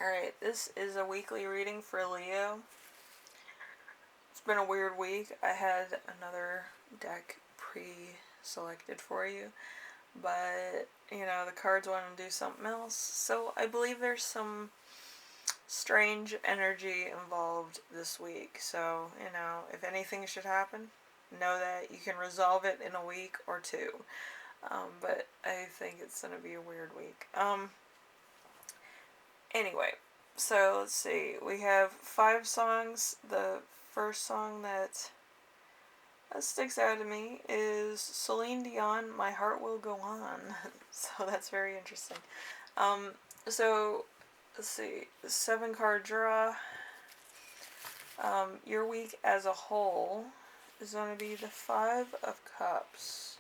Alright, this is a weekly reading for Leo. It's been a weird week. I had another deck pre-selected for you, but, the cards want to do something else. So I believe there's some strange energy involved this week. So, if anything should happen, know that you can resolve it in a week or two. But I think it's going to be a weird week. Anyway, so let's see. We have 5 songs. The first song that sticks out to me is Celine Dion, My Heart Will Go On. So that's very interesting. So let's see. 7-card draw. Your week as a whole is going to be the 5 of Cups.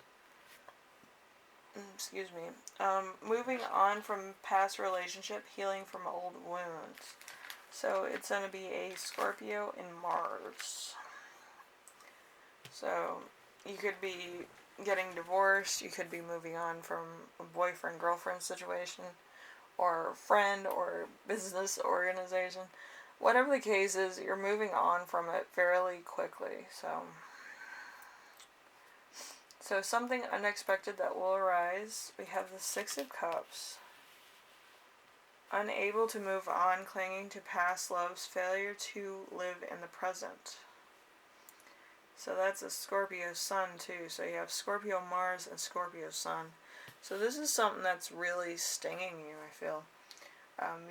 Excuse me. Moving on from past relationship, healing from old wounds. So it's going to be a Scorpio in Mars. So you could be getting divorced, you could be moving on from a boyfriend-girlfriend situation, or friend, or business organization. Whatever the case is, you're moving on from it fairly quickly. So something unexpected that will arise. We have the 6 of Cups. Unable to move on, clinging to past loves, failure to live in the present. So that's a Scorpio Sun too. So you have Scorpio Mars and Scorpio Sun. So this is something that's really stinging you, I feel.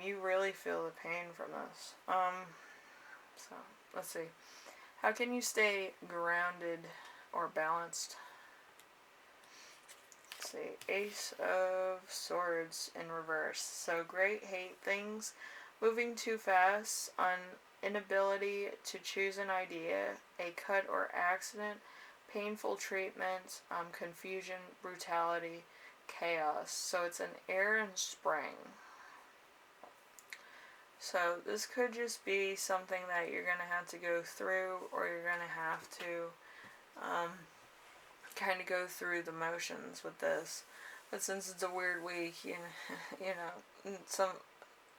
You really feel the pain from this. So let's see. How can you stay grounded or balanced? Let's see. Ace of Swords in reverse. So great hate things. Moving too fast. Inability to choose an idea. A cut or accident. Painful treatment. Confusion. Brutality. Chaos. So it's an air and spring. So this could just be something that you're going to have to go through, or you're going to have to kind of go through the motions with this. But since it's a weird week,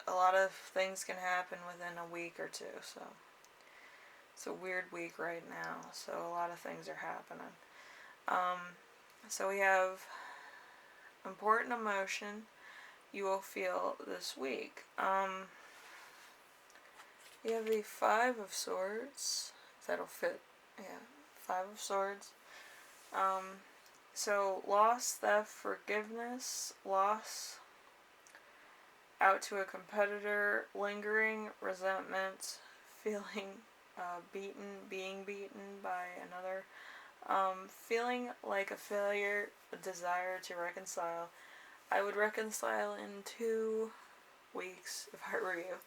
a lot of things can happen within a week or two. So it's a weird week right now. So a lot of things are happening. So we have important emotion you will feel this week. You have the 5 of Swords. That'll fit. Yeah, 5 of Swords. So loss, theft, forgiveness, loss, out to a competitor, lingering, resentment, feeling being beaten by another, feeling like a failure, a desire to reconcile. I would reconcile in 2 weeks if I were you.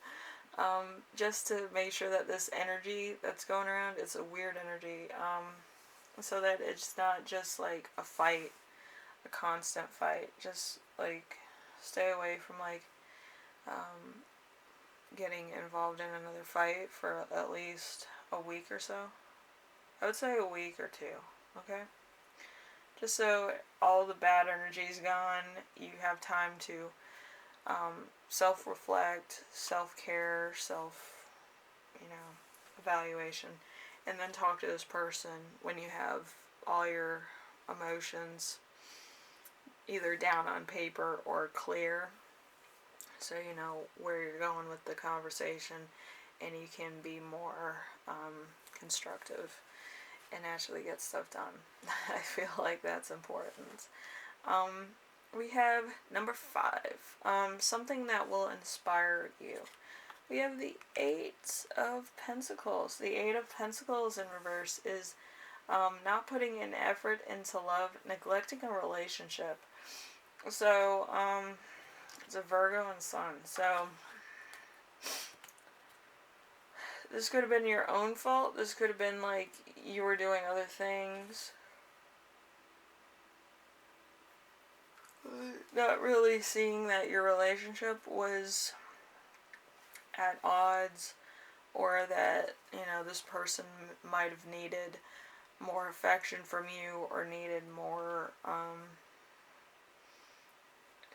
Just to make sure that this energy that's going around, it's a weird energy, so that it's not just like a fight, a constant fight. Just stay away from getting involved in another fight for at least a week or so. I would say a week or 2, okay? Just so all the bad energy's gone, you have time to self-reflect, self-care, evaluation, and then talk to this person when you have all your emotions either down on paper or clear, so you know where you're going with the conversation, and you can be more constructive and actually get stuff done. I feel like that's important. We have number 5, something that will inspire you. We have the 8 of Pentacles. The 8 of Pentacles in reverse is not putting in effort into love, neglecting a relationship. So, it's a Virgo and Sun. So, this could have been your own fault. This could have been you were doing other things. Not really seeing that your relationship was at odds, or that this person might have needed more affection from you, or needed more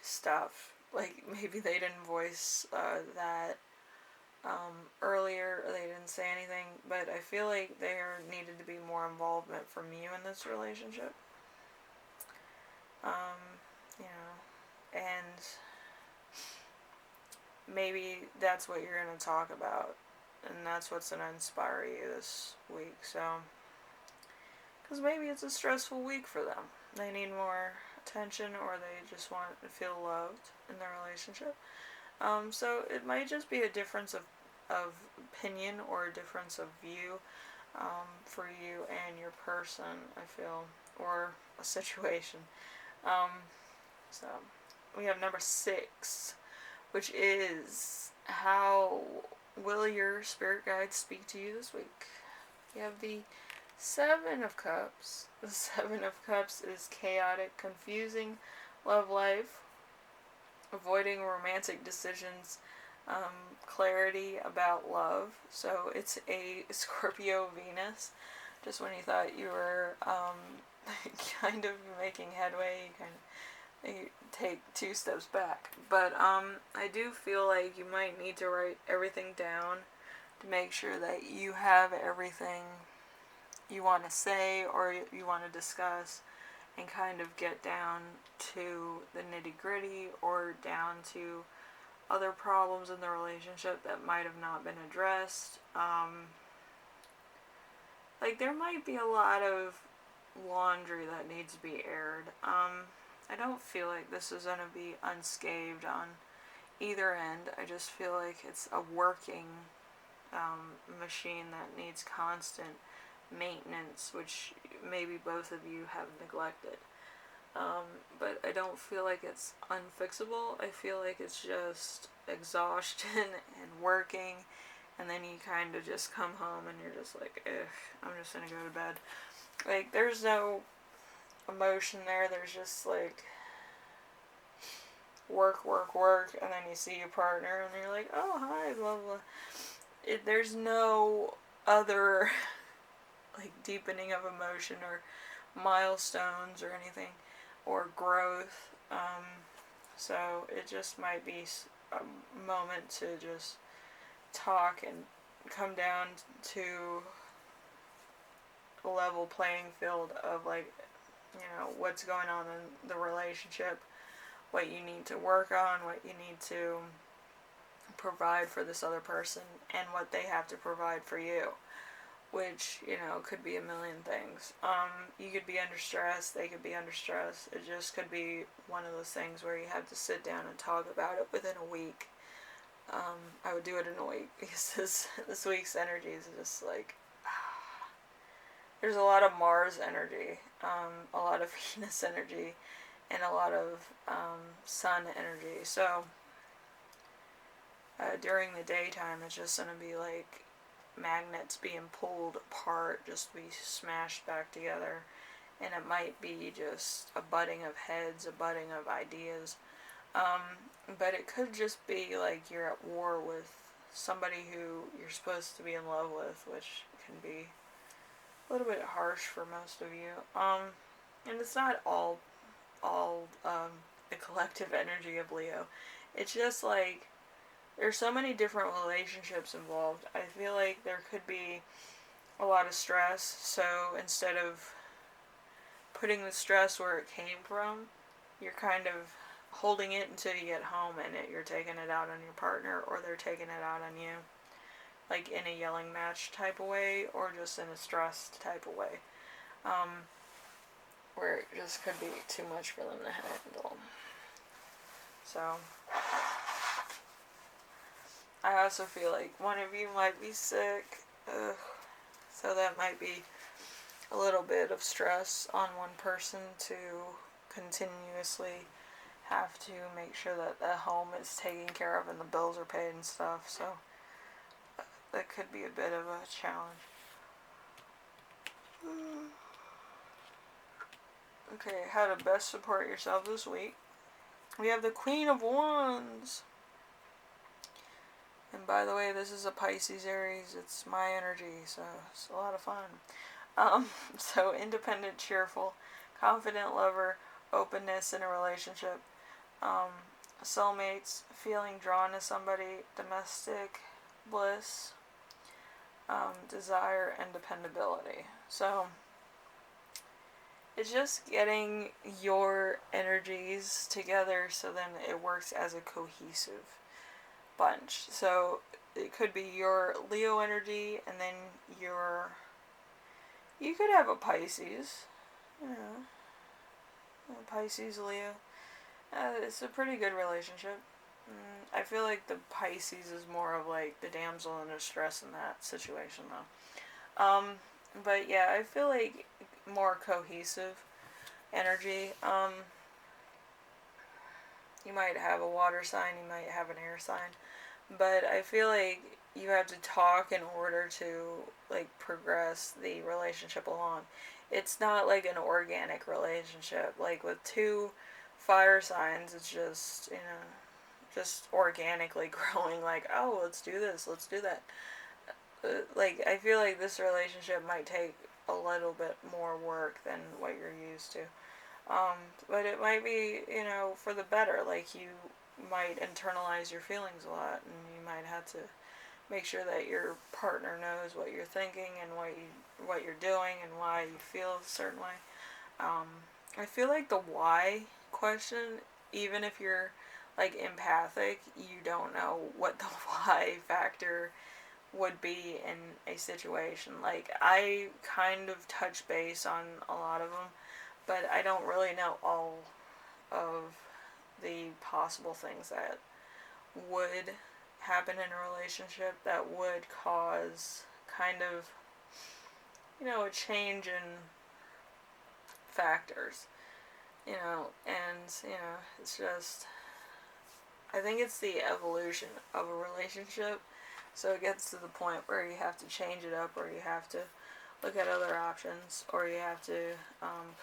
stuff. like maybe they didn't voice that earlier, or they didn't say anything, but I feel like there needed to be more involvement from you in this relationship. Um, you know, and maybe that's what you're going to talk about, and that's what's going to inspire you this week. So, because maybe it's a stressful week for them. They need more attention, or they just want to feel loved in their relationship. So it might just be a difference of opinion, or a difference of view for you and your person, I feel, or a situation. Um, so we have number 6, which is, how will your spirit guides speak to you this week? You have the 7 of Cups. The 7 of Cups is chaotic, confusing love life, avoiding romantic decisions, clarity about love. So it's a Scorpio Venus. Just when you thought you were kind of making headway, you take 2 steps back. But I do feel like you might need to write everything down to make sure that you have everything you want to say or you want to discuss, and kind of get down to the nitty gritty, or down to other problems in the relationship that might have not been addressed. Like, there might be a lot of laundry that needs to be aired. I don't feel like this is going to be unscathed on either end. I just feel like it's a working machine that needs constant maintenance, which maybe both of you have neglected. But I don't feel like it's unfixable. I feel like it's just exhaustion and working, and then you kind of just come home and you're just like, ugh, I'm just gonna go to bed. Like, there's no emotion there. There's just like work, work, work, and then you see your partner and you're like, oh, hi, blah, blah. There's no other like deepening of emotion, or milestones, or anything, or growth. So it just might be a moment to just talk and come down to a level playing field of, like, what's going on in the relationship, what you need to work on, what you need to provide for this other person, and what they have to provide for you, which, could be a million things. You could be under stress, they could be under stress. It just could be one of those things where you have to sit down and talk about it within a week. I would do it in a week, because this week's energy is just like, there's a lot of Mars energy, a lot of Venus energy, and a lot of Sun energy. So during the daytime, it's just going to be like magnets being pulled apart, just to be smashed back together. And it might be just a butting of heads, a butting of ideas. But it could just be like you're at war with somebody who you're supposed to be in love with, which can be a little bit harsh for most of you. And it's not all the collective energy of Leo. It's just like, there's so many different relationships involved. I feel like there could be a lot of stress, so instead of putting the stress where it came from, you're kind of holding it until you get home, and you're taking it out on your partner, or they're taking it out on you, like in a yelling match type of way, or just in a stressed type of way, where it just could be too much for them to handle. So I also feel like one of you might be sick, so that might be a little bit of stress on one person to continuously have to make sure that the home is taken care of and the bills are paid and stuff. So that could be a bit of a challenge. Okay, how to best support yourself this week. We have the Queen of Wands. And by the way, this is a Pisces Aries. It's my energy, so it's a lot of fun. So independent, cheerful, confident lover, openness in a relationship, soulmates, feeling drawn to somebody, domestic bliss, desire, and dependability. So it's just getting your energies together so then it works as a cohesive bunch. So it could be your Leo energy and then you could have a Pisces, you know, a Pisces, Leo. It's a pretty good relationship. I feel like the Pisces is more of like the damsel in distress in that situation though. But yeah, I feel like more cohesive energy. You might have a water sign, you might have an air sign, but I feel like you have to talk in order to like progress the relationship along. It's not like an organic relationship. Like with two fire signs, it's just, just organically growing like, oh, let's do this, let's do that. Like I feel like this relationship might take a little bit more work than what you're used to. But it might be, for the better. Like you might internalize your feelings a lot, and you might have to make sure that your partner knows what you're thinking and what you're doing and why you feel a certain way. Um, I feel like the why question, even if you're like empathic, you don't know what the why factor would be in a situation. Like I kind of touch base on a lot of them, but I don't really know all of the possible things that would happen in a relationship that would cause kind of, a change in factors, it's just, I think it's the evolution of a relationship. So it gets to the point where you have to change it up, or you have to look at other options, or you have to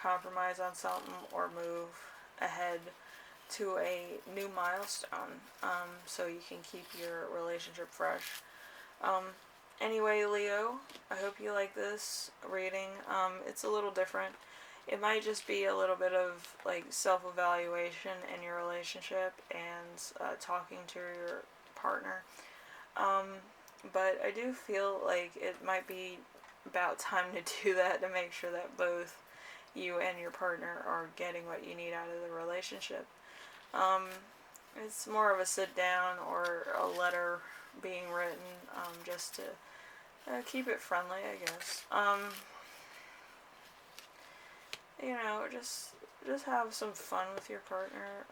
compromise on something, or move ahead to a new milestone, so you can keep your relationship fresh. Um, anyway, Leo, I hope you like this reading. It's a little different. It might just be a little bit of like self-evaluation in your relationship and talking to your partner. But I do feel like it might be about time to do that, to make sure that both you and your partner are getting what you need out of the relationship. It's more of a sit down or a letter being written, just to keep it friendly, I guess. Just have some fun with your partner.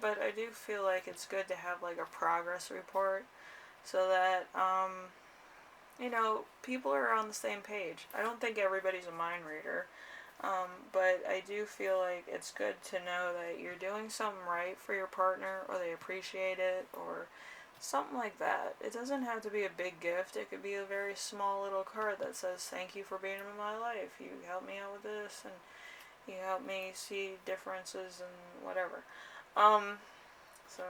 But I do feel like it's good to have like a progress report, so that people are on the same page. I don't think everybody's a mind reader, but I do feel like it's good to know that you're doing something right for your partner, or they appreciate it, or something like that. It doesn't have to be a big gift. It could be a very small little card that says, "Thank you for being in my life. You helped me out with this, and you helped me see differences and whatever." So,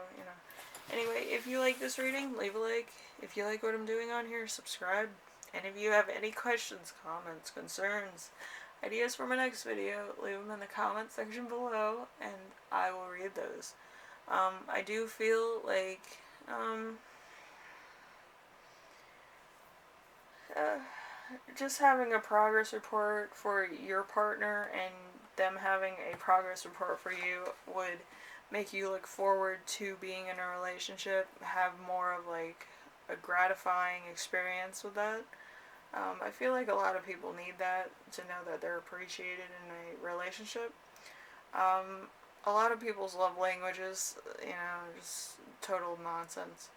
Anyway, if you like this reading, leave a like. If you like what I'm doing on here, subscribe. And if you have any questions, comments, concerns, ideas for my next video, leave them in the comment section below, and I will read those. I do feel like, just having a progress report for your partner and them having a progress report for you would make you look forward to being in a relationship, have more of like a gratifying experience with that. I feel like a lot of people need that, to know that they're appreciated in a relationship. A lot of people's love languages, just total nonsense.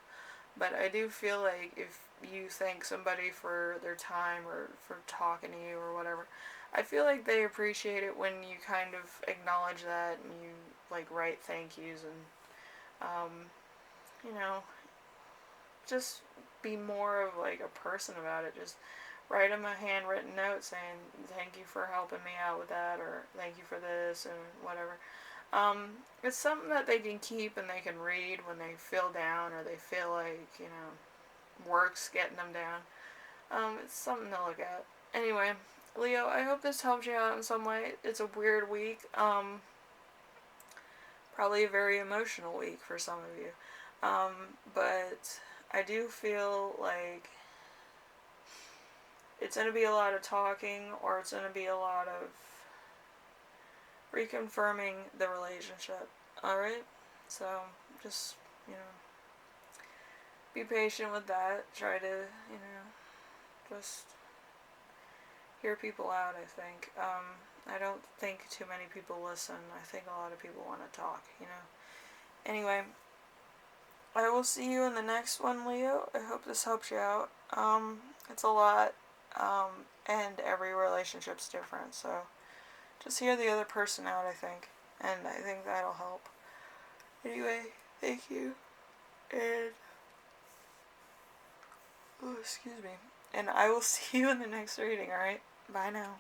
But I do feel like if you thank somebody for their time, or for talking to you, or whatever, I feel like they appreciate it when you kind of acknowledge that, and you like write thank yous, and just be more of like a person about it. Just write them a handwritten note saying, "Thank you for helping me out with that," or "Thank you for this," and whatever. It's something that they can keep and they can read when they feel down, or they feel like, work's getting them down. It's something to look at. Anyway, Leo, I hope this helped you out in some way. It's a weird week. Probably a very emotional week for some of you. But I do feel like it's going to be a lot of talking, or it's going to be a lot of reconfirming the relationship. Alright? So, just, you know, be patient with that. Try to, you know, just hear people out, I think. I don't think too many people listen. I think a lot of people want to talk, you know. Anyway, I will see you in the next one, Leo. I hope this helps you out. It's a lot, and every relationship's different, so just hear the other person out, I think, and I think that'll help. Anyway, thank you, and, oh, excuse me, and I will see you in the next reading, alright? Bye now.